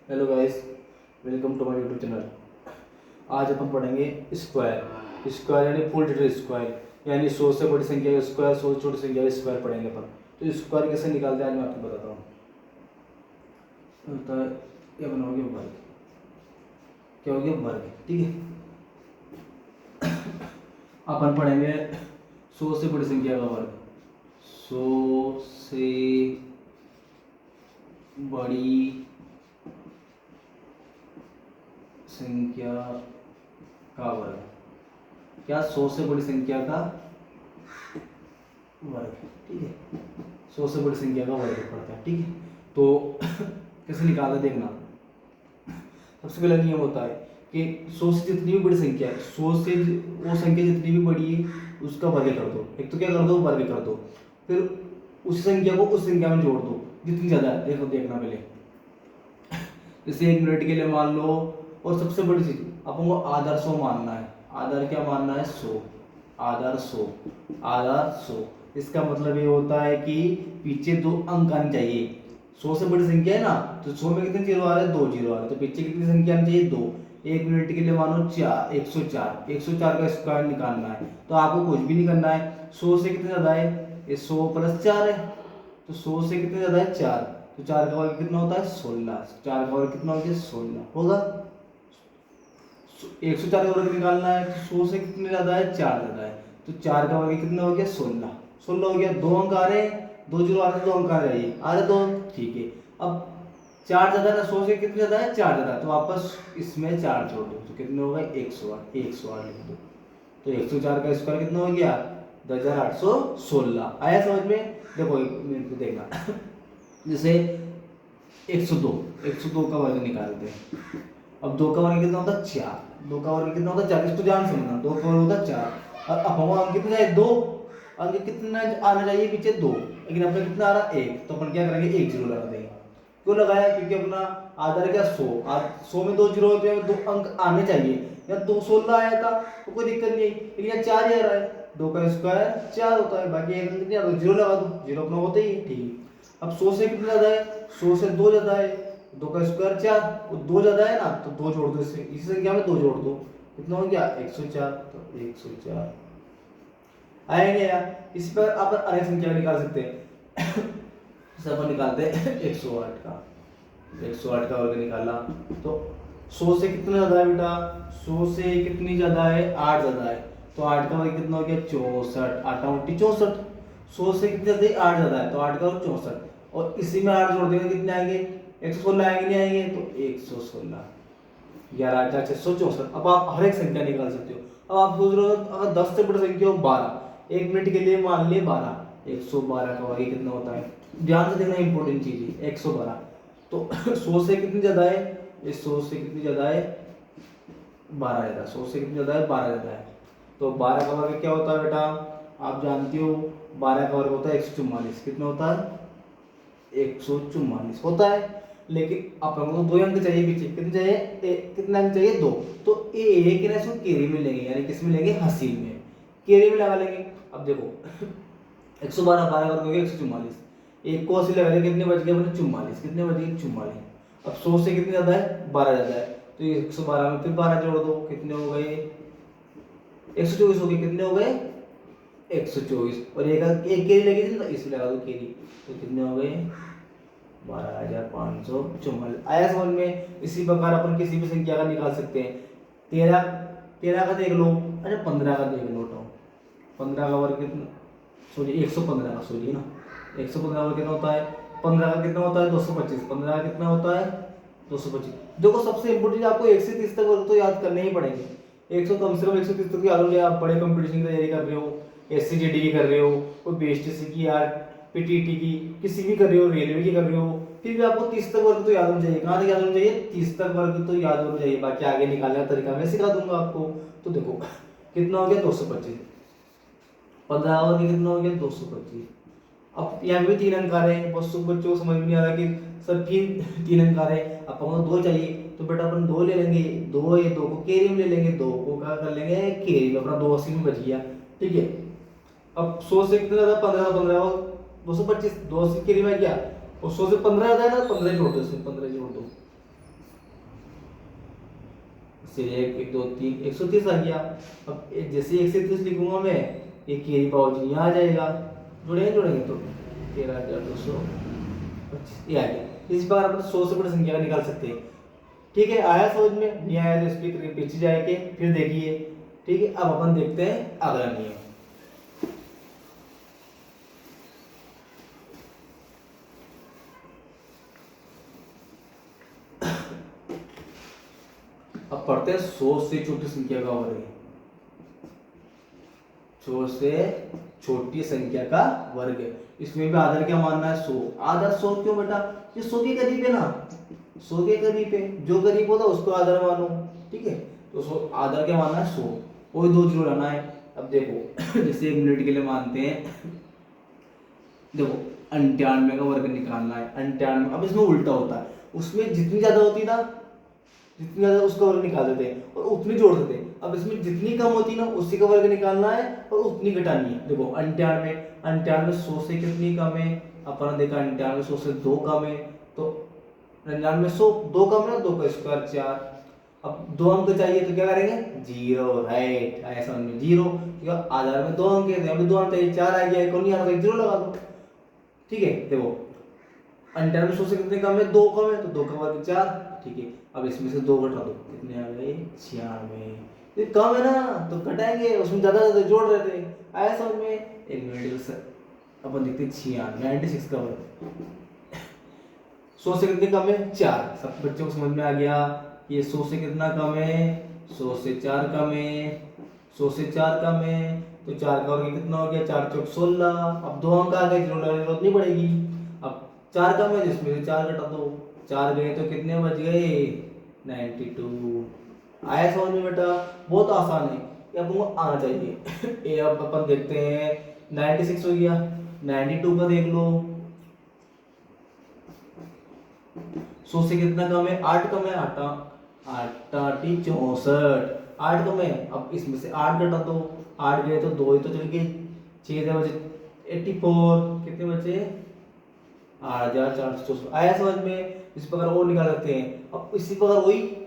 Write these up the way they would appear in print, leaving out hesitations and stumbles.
Hello guys, welcome to my YouTube channel. आज अपन पढ़ेंगे स्क्वायर। स्क्वायर यानी फुल डिटेल स्क्वायर, यानी 100 से बड़ी संख्या का स्क्वायर, 100 से छोटी संख्या का स्क्वायर पढ़ेंगे अपन। तो स्क्वायर कैसे निकालते हैं आज मैं आपको बताता हूँ। होता है ये बनाओगे वर्ग, क्या हो गया वर्ग, ठीक है। अपन पढ़ेंगे 100 से बड़ी संख्या का वर्ग। 100 से बड़ी संख्या का वर्ग, क्या 100 से बड़ी संख्या का वर्ग, ठीक है। 100 से बड़ी संख्या का वर्ग पड़ता है, ठीक है। तो कैसे निकालना देखना। सबसे पहला नियम होता है कि 100 से जितनी भी बड़ी संख्या है, 100 से वो संख्या जितनी भी बड़ी है उसका वर्ग कर दो। एक तो क्या कर दो, वर्ग कर दो, फिर उस संख्या को उस संख्या में जोड़ दो जितनी ज्यादा है। देखो देखना पहले, जैसे 1 मिनट के लिए मान लो। और सबसे बड़ी चीज अपन को आधार 100 मानना है। आधार क्या मानना है? 100। आधार 100, आधार 100। इसका मतलब ये होता है कि पीछे 2 अंक आने चाहिए। 100 से बड़ी संख्या है ना, तो 100 में कितने जीरो आ रहे हैं? 2 जीरो आ रहे हैं। तो पीछे कितनी संख्या आनी चाहिए? 2। 1 मिनट के लिए मानो 4, 104। 104 का स्क्वायर निकालना है, तो आपको कुछ भी नहीं करना है। 100 से कितने ज्यादा है? ये 100 प्लस 4 है, तो 100 से कितने ज्यादा है? 4। तो 4 का वर्ग कितना होता है? 16। 4 का वर्ग कितना हो गया? 16 होगा। 104 का वर्ग निकालना है, तो 100 से कितने ज्यादा है? 4 ज्यादा है, तो 4 का वर्ग कितना हो गया? 16। 16 हो गया। 2 अंक आ रहे हैं, 2 जीरो आ रहे हैं, 2 अंक आ रहे हैं, आ रहे 2 अंक, ठीक है। अब 4 ज्यादा है ना, 100 से कितने ज्यादा है? 4 ज्यादा है, तो वापस इसमें 4 जोड़ दो, तो कितने होगा? 108। 108 लिख दो, तो 104 का स्क्वायर कितना हो गया? 10816। आया समझ में? देखो एक मिनट देखना। जैसे 102, 102 का वर्ग निकालते हैं। अब 2 का वर्ग कितना होता है? 4। 2 का वर्ग कितना होता है? 4। इसको ध्यान समझना, 2 का वर्ग होता है 4। और अब हम अंक कितना है? 2। अंक कितना आना चाहिए पीछे? 2, लेकिन अपना कितना आ रहा है? 1। तो अपन क्या करेंगे? 1 जीरो लगा देंगे। क्यों लगाया? क्योंकि अपना आधार क्या? 100। 100 में 2 जीरो होते हैं, 2 अंक आने चाहिए। या 216 आया था तो कोई दिक्कत नहीं, लेकिन यहाँ 4 ही आ रहा है। 2 का स्क्वायर 4 होता है, बाकी एक अंक नहीं आता, जीरो लगा दो, जीरो अपना होते ही, ठीक है। अब 100 से कितना ज्यादा है? 100 से 2 ज्यादा है। 2 का स्क्वायर 4, वो 2 ज्यादा है ना, तो 2 जोड़ दो इससे, इसी संख्या में 2 जोड़ दो, कितना हो गया? 104। तो 104 आएंगे यार। इस पर आप अनेक संख्या निकाल सकते हैं। जैसे अपन निकालते हैं 108 का। 108 का वर्ग निकाला, तो 100 से कितना ज्यादा है बेटा? 100 से कितनी ज्यादा है? 8 ज्यादा है, तो 8 का वर्ग कितना हो गया? 64। 8 उल्टी 64। 100 से कितने ज्यादा है? 8 ज्यादा है, तो 8 का वर्ग 64। और इसी में 8 जोड़ देंगे, कितने आएंगे? 116 आएंगे, नहीं आएंगे? तो 116। 11,664। अब आप हर एक संख्या निकाल सकते हो। अब आप सोच रहे हो अगर 10 से बड़ी संख्या हो 12, 1 मिनट के लिए मान लिए 12, 112 का वर्ग कितना होता है? ध्यान से देखना, इंपॉर्टेंट चीज है 112। तो 100 से कितनी ज्यादा है? ये 100 से कितनी ज्यादा है? 12 ज्यादा। 100 से कितनी ज्यादा है? 12 ज्यादा है। तो 12 का वर्ग क्या होता है बेटा? आप जानते हो 12 का वर्ग होता है 144। कितना होता है? 144 होता है। लेकिन अपन को 2 अंक चाहिए पीछे, कितने चाहिए? कितने अंक चाहिए? 2। तो एक ना इसको केरी में लेंगे, यानी किस में लेंगे? हसीन में, केरी में लगा लेंगे। अब देखो 112, 12 वर्ग हो गया 144। एक को 80 लगा लेंगे, कितने बच गए अपने? 44। कितने बच गए? 44। अब 100 से कितने ज्यादा है? 12 ज्यादा है, तो 112 में फिर 12 जोड़ दो, कितने हो गए? 124 हो गए। कितने हो गए? 124। और एक केरी लगी थी, तो इसमें लगा दो केरी, तो कितने हो गए? 12,544। आया समझ में? इसी प्रकार अपन किसी भी संख्या का निकाल सकते हैं। 13, 13 का देख लो। अच्छा 15 का देख लो, तो 15 का वर्ग कितना? सॉरी 115 का, सॉरी ना, 115 वर्ग कितना होता है? 15 का कितना होता है? 225। 15 का कितना होता है? 225। देखो सबसे इंपोर्टेंट, आपको 1 से 30 तक वर्ग तो याद करने ही पड़ेंगे। 100 कम से कम 130 तक याद हो गया। आप बड़े कंपटीशन की तैयारी कर रहे हो, एससीजीडी की कर रहे हो, कोई बीएसटीसी की, यार पीटीटी की, किसी भी कर रहे हो, रेलवे की कर रहे हो, फिर भी आपको 30 तक वर्ग तो याद होना चाहिए। कहाँ तक याद होना चाहिए? 30 तक वर्ग तो याद होना चाहिए। बाकी आगे निकालने का तरीका मैं सिखा दूंगा आपको। तो देखो कितना हो गया? 225। 15 और कितना हो गया? 225। अब यहाँ भी 3 अंक आ रहे हैं। बच्चों बच्चों को समझ में नहीं आ रहा कि सर फिर 3 अंक आ रहे हैं, अपन को 2 चाहिए, तो बेटा अपन 2 ले लेंगे। 2, ये 2 को केरी में ले लेंगे, 2 को क्या कर लेंगे? केरी में। अपना 280 में बच गया, ठीक है। अब 100 से कितना ज्यादा? 15, 15 और 225, 280 केरी में गया। और 100 से 15 ज्यादा है ना, 15 जोड़ दो इसमें, 15 जोड़ दो, से 1 2 3 130 आ गया। अब जैसे 130 लिखूंगा मैं, ये कैरी पावर यहाँ आ जाएगा, जुड़ेंगे तो 13,225 ये आ गया। इस बार अपन 100 से बड़ी संख्या का निकाल सकते हैं। ठीक है, आया समझ में? नहीं आया तो इस पर पीछे जाके फिर देखिए। ठीक है, अब अपन देखते हैं अगला नियम। अब पढ़ते हैं 100 से छोटी संख्या का वर्ग। 100 से छोटी संख्या का वर्ग। इसमें भी आधार क्या मानना है? 100। आधार 100 क्यों बेटा? ये 100 के करीब है ना, 100 के करीब है, जो करीब होता है उसको आधार मानो। ठीक है, तो 100 आधार क्या मानना है? 100। कोई 2 जीरो लाना है। अब देखो जैसे 1 मिनट के लिए मानते हैं, देखो 98 का वर्ग निकालना है। 98, अब इसमें उल्टा होता है, उसमें जितनी ज्यादा होती ना, जितनी ज्यादा उसका वर्ग निकाल देते हैं और उतनी जोड़ देते हैं। अब इसमें जितनी कम होती ना उसी का वर्ग निकालना है और उतनी घटानी है। देखो 98 100 से कितनी कम है? अपन ने देखा 98 100 से 2 कम है, तो 99 100 2 कम है, 2 का स्क्वायर 4। अब 2 अंक चाहिए तो क्या करेंगे? 0, राइट, ऐसा समझ में 0, क्योंकि आधार में 2 अंक है, अभी 2 अंक चाहिए, 4 आ गया, एक और नहीं आ रहा, 0 लगा दो। ठीक है, देखो 98 100 से कितने कम है? 2 कम है, तो 2 का वर्ग 4। ठीक है, अब इसमें से 2 घटा दो, कितने आ गए? 96। ये कम है ना तो घटाएंगे, उसमें ज्यादा ज्यादा जोड़ रहे थे। आया समझ में? एक मिनट, अपन देखते 96 का वर्ग 100 से कितने कम है? 4। सब बच्चों को समझ में आ गया ये 100 से कितना कम है? 100 से 4 कम है, 100 से 4 कम है, तो 4 का वर्ग कितना हो गया? 4 चौक 16। अब 2 अंक आ गए, जोड़ने की जरूरत नहीं पड़ेगी। अब 4 कम है, जिसमें से 4 घटा दो, 4 गए तो कितने बच गए? 92। आया समझ में बेटा? बहुत आसान है, ये आपको आना चाहिए। ये अब अपन देखते हैं 96 हो गया, 92 का देख लो। 100 से कितना कम है? 8 कम है, 8 8 8 64, 8 कम है। अब इसमें से 8 घटा दो, 8 गए तो 2 ही तो चल गए, 6 बचे 84, कितने बचे? 8464। आया समझ में? इस प्रकार और निकाल सकते हैं। अब इसी प्रकार वही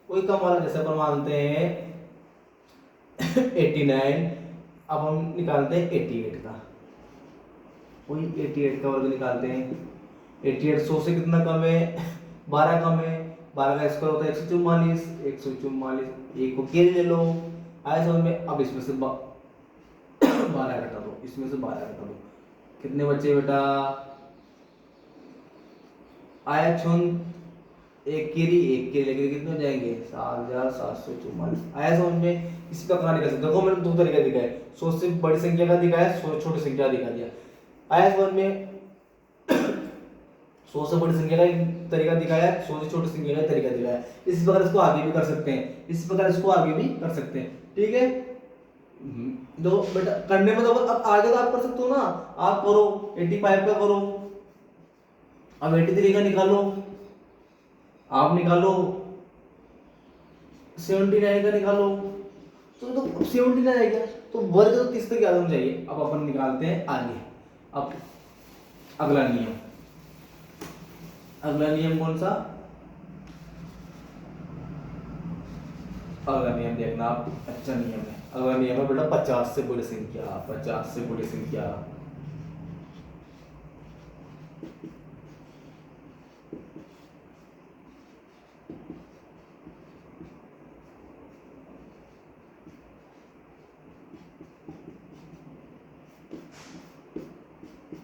वही कम वाला जैसे अपन मानते हैं 89, अब हम निकालते हैं 88 का, वही 88 का वर्ग निकालते हैं। 88 100 से कितना कम है? 12 कम है, 12 का स्क्वायर होता है 144, 144, एक को कैरी ले लो। आया समझ में? अब इसमें से 12 घटा दो, इसमें से 12 घटा दो, कितने बचे बेटा? आया छुन, एक के लेके कितने हो जाएंगे? 7744। आया समझ में? इसी प्रकार निकाल सकते हो। देखो मैंने 2 तरीका दिखाया, 100 से बड़ी संख्या का दिखाया, 100 छोटी संख्या दिखा दिया। आया समझ में? 100 से बड़ी संख्या का एक तरीका दिखाया, 100 से छोटी संख्या का एक तरीका दिखाया। इसी प्रकार इसको आगे भी कर सकते हैं, इसी प्रकार इसको आगे भी कर सकते हैं। ठीक है, दो बेटा करने में तो अब आगे तो आप कर सकते हो ना, आप करो 85 का करो, अब 83 का निकालो, आप निकालो 79 का निकालो, तो 79 आ गया, तो वर्ग तो 30 तक याद होना चाहिए। अब अपन निकालते हैं आगे। अब अगला नियम, अगला नियम कौन सा? अगला नियम देखना आप, अच्छा नियम है। अगला नियम है बेटा 50 से बड़ी संख्या, 50 से बड़ी संख्या।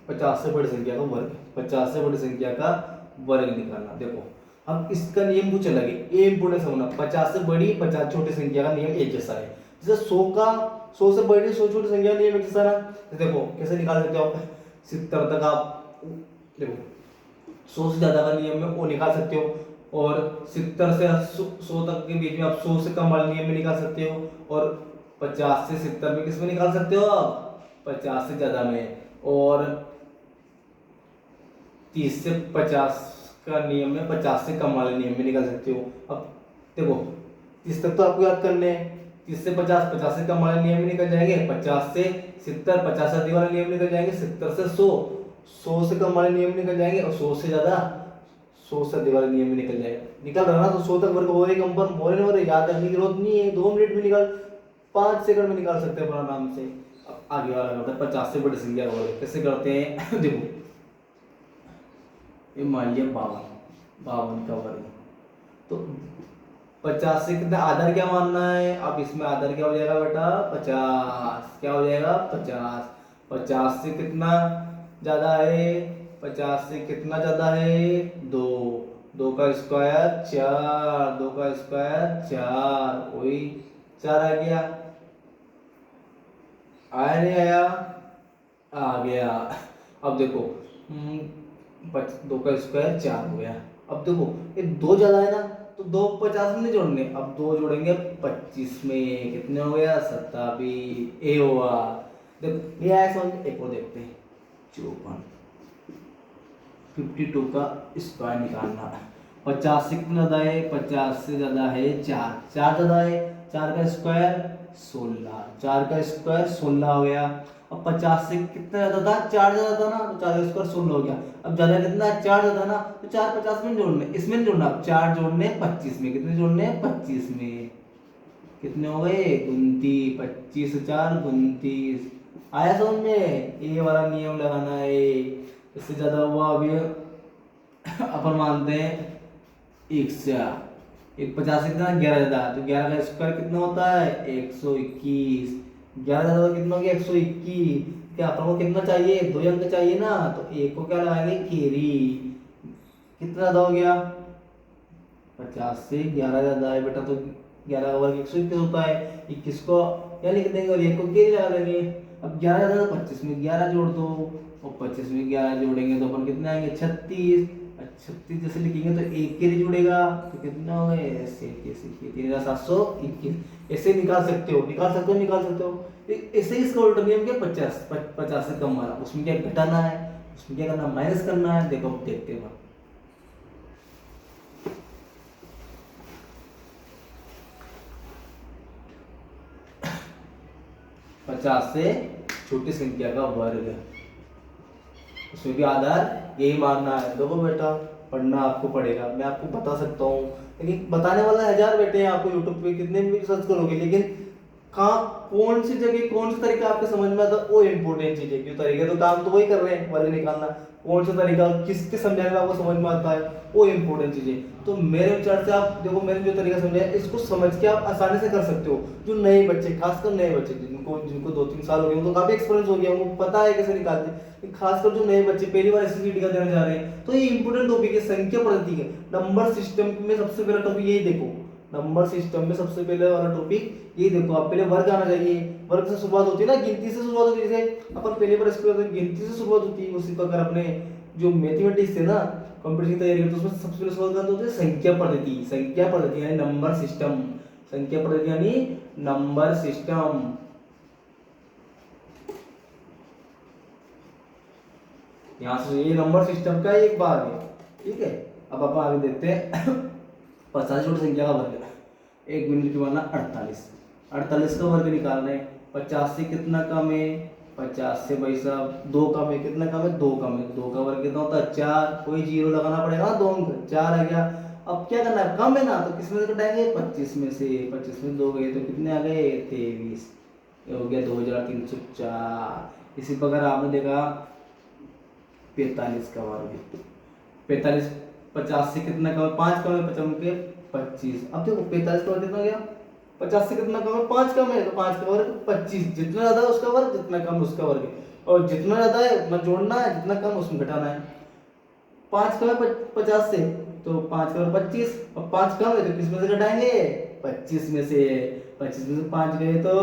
पचास से बड़ी संख्या का वर्ग, 50 से बड़ी संख्या का वर्ग निकालना। देखो अब इसका नियम कुछ अलग है, ये इंपोर्टेंट समझना। 50 से बड़ी 50 छोटी संख्या का नियम एक जैसा है। जैसे 100 से बड़ी 100 छोटी संख्या का नियम एक जैसा है। देखो कैसे निकाल सकते हो आप? 70 तक आप देखो 100 से ज्यादा का नियम में वो निकाल सकते हो, और 70 से 100 तक के बीच में आप 100 से कम वाले नियम में निकाल सकते हो, और 50 से 70 में किस में निकाल सकते हो आप? 50 से ज्यादा में, और 30 से 50 का नियम में 50 से कम वाले नियम में निकाल सकते हो। अब देखो 30 तक तो आपको याद करने हैं, 30 से 50 50 से कम वाले नियम में निकल जाएंगे, 50 से 70 50 से अधिक वाले नियम निकल जाएंगे, 70 से 100 100 से कम वाले नियम निकल जाएंगे, और 100 से ज्यादा 100 से अधिक वाला नियम में निकल जाएगा। निकल रहा ना, तो 100 तक वर्ग हो रही कंपन हो रहे, हो रहे, याद रखने की जरूरत नहीं है, 2 मिनट में निकाल, 5 सेकंड में निकाल सकते हैं अपना आराम से। अब आगे वाला करते हैं 50 से बड़ी संख्या का वर्ग। कैसे करते हैं देखो, ये मान लिया 52 का वर्ग, तो 50 से कितना आधार क्या मानना है, अब इसमें आधार क्या हो जाएगा बेटा 50, क्या हो जाएगा 50। 50 से कितना ज्यादा है, 50 से कितना ज्यादा है 2, 2 का स्क्वायर 4, 2 का स्क्वायर 4, वही 4 आ गया, आया नहीं आया, आ गया। अब देखो 2 का स्क्वायर 4 हो गया। अब देखो ये 2 ज्यादा है ना, तो 2 50 में नहीं जोड़ने, अब 2 जोड़ेंगे 25 में, कितने हो गया 27, ए हुआ। देखो ये आया समझ। एक और देखते हैं 54, 52 का स्क्वायर निकालना है। 50 से कितना ज्यादा है, 50 से ज्यादा है 4, 4 ज्यादा है, 4 का स्क्वायर 16, 4 का स्क्वायर 16 हो गया। अब 50 से कितना ज्यादा था, 4 ज्यादा था ना, तो 4 का स्क्वायर 16 हो गया। अब ज्यादा कितना है, 4 ज्यादा ना, तो 4 50 में जोड़ने, इसमें नहीं जोड़ना, 4 जोड़ने 25 में, कितने जोड़ने 25 में, कितने हो गए 29, 25 4 29। आया समझ में, ये वाला नियम लगाना है। इससे ज्यादा हुआ अभी अपन मानते हैं 1 से 50 से कितना 11 ज्यादा, तो 11 का स्क्वायर कितना होता है 121, 11 ज्यादा कितना हो गया 121। क्या अपन को कितना चाहिए, 2 अंक चाहिए ना, तो एक को क्या लगाएंगे केरी, कितना ज्यादा हो गया 50 से 11 ज्यादा है बेटा, तो 11 का वर्ग 121 होता है, 21 को या लिख देंगे और 1 को केरी लगा देंगे। अब 11 ज्यादा 25 में 11 जोड़ दो, और 25 में 11 जोड़ेंगे तो अपन कितने आएंगे 36, 36 जैसे लिखेंगे तो एक के लिए जुड़ेगा, तो कितना हो गए ऐसे 3721। ऐसे निकाल सकते हो, निकाल सकते हो, निकाल सकते हो। ऐसे ही इसका उल्टा नियम क्या 50 से कम वाला, उसमें क्या घटाना है, उसमें क्या करना माइनस करना है। देखो देखते हैं 50 से छोटी संख्या का वर्ग, उसमें भी आधार यही मानना है। देखो बेटा पढ़ना आपको पड़ेगा, मैं आपको बता सकता हूँ, लेकिन बताने वाला 1000 बेटे हैं आपको यूट्यूब पे, कितने भी सर्च करोगे, लेकिन कहाँ कौन सी जगह कौन सा तरीका आपके समझ में आता है वो इम्पोर्टेंट चीज है। क्यों तरीके तो काम तो वही कर रहे हैं, वर्ग निकालना, कौन सा तरीका किसके समझाने में आपको समझ में आता है वो इम्पोर्टेंट चीज है। तो मेरे विचार से आप देखो, मैंने जो तरीका समझाया इसको समझ के आप आसानी से कर सकते हो। जो नए बच्चे, खासकर नए बच्चे जिनको जिनको 2-3 साल हो गए, उनको काफी एक्सपीरियंस हो गया, उनको पता है कैसे निकालते हैं, खासकर जो नए बच्चे पहली बार एसएससीटी का देने जा रहे हैं, तो ये इंपोर्टेंट टॉपिक है, संख्या पद्धति है। नंबर सिस्टम में सबसे पहला टॉपिक यही देखो, नंबर सिस्टम में सबसे पहले वाला टॉपिक ये देखो, आप पहले वर्ग आना चाहिए, वर्ग से शुरुआत होती है ना, गिनती से शुरुआत होती है। जैसे अपन पहले बार इसको गिनती से शुरुआत होती है, उसी प्रकार अपने जो मैथमेटिक्स है ना, कंपटीशन की तैयारी करते हैं, उसमें सबसे पहले शुरुआत करते हैं संख्या पद्धति। संख्या पद्धति यानी नंबर सिस्टम, संख्या पद्धति यानी नंबर सिस्टम। यहाँ से ये नंबर सिस्टम का एक भाग है, ठीक है। अब अपन आगे देखते हैं 50 छोटी संख्या का वर्ग, 1 मिनट की माना 48, 48 का वर्ग निकालना है। 50 से कितना कम है, 50 से भाई साहब 2 कम है, कितना कम है 2 कम है, 2 का वर्ग कितना होता है 4, कोई जीरो लगाना पड़ेगा ना, 2 अंक 4 आ गया। अब क्या करना है, कम है ना, तो किस में से घटाएंगे 25 में से, 25 में 2 गए तो कितने आ गए 23, ये हो गया 2304। इसी प्रकार आपने देखा 45 का वर्ग, 45 50 से कितना कम है 5 कम है, 55 के 25। अब देखो 45 का वर्ग कितना हो गया, 50 से कितना कम है 5 कम है, तो 5 का वर्ग 25, जितना ज्यादा है उसका वर्ग, जितना कम उसका वर्ग, और जितना ज्यादा है उतना जोड़ना है, जितना कम उसमें घटाना है। 5 कम है 50 से, तो 5 का वर्ग 25, और 5 कम है तो किस में से घटाएंगे 25 में से, 25 में से 5 गए तो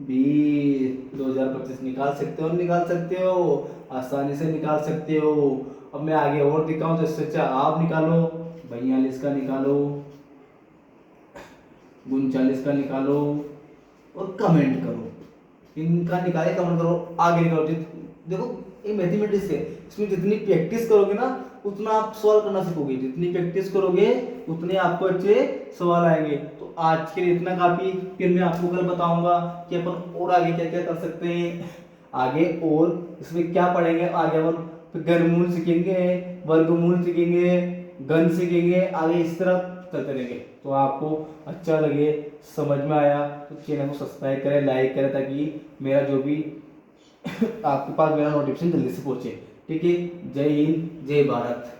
20, 2025 निकाल सकते हो, निकाल सकते हो, आसानी से निकाल सकते हो। अब मैं आगे और दिखाऊं तो इससे अच्छा आप निकालो, 42 का निकालो, 39 का निकालो और कमेंट करो, इनका निकाले कमेंट करो, आगे निकालो। देखो ये मैथमेटिक्स है, इसमें जितनी प्रैक्टिस करोगे ना उतना आप सवाल करना सीखोगे, जितनी प्रैक्टिस करोगे उतने आपको अच्छे सवाल आएंगे। तो आज के लिए इतना काफी, फिर मैं आपको कल बताऊंगा कि अपन और आगे क्या क्या कर सकते हैं आगे, और इसमें क्या पढ़ेंगे आगे अपन, घनमूल सीखेंगे, वर्गमूल सीखेंगे, गन सीखेंगे, आगे इस तरह चलते रहेंगे। तो आपको अच्छा लगे, समझ में आया तो चैनल को सब्सक्राइब करें, लाइक करें, ताकि मेरा जो भी आपके पास मेरा नोटिफिकेशन जल्दी से पहुंचे। ठीक है, जय हिंद, जय भारत।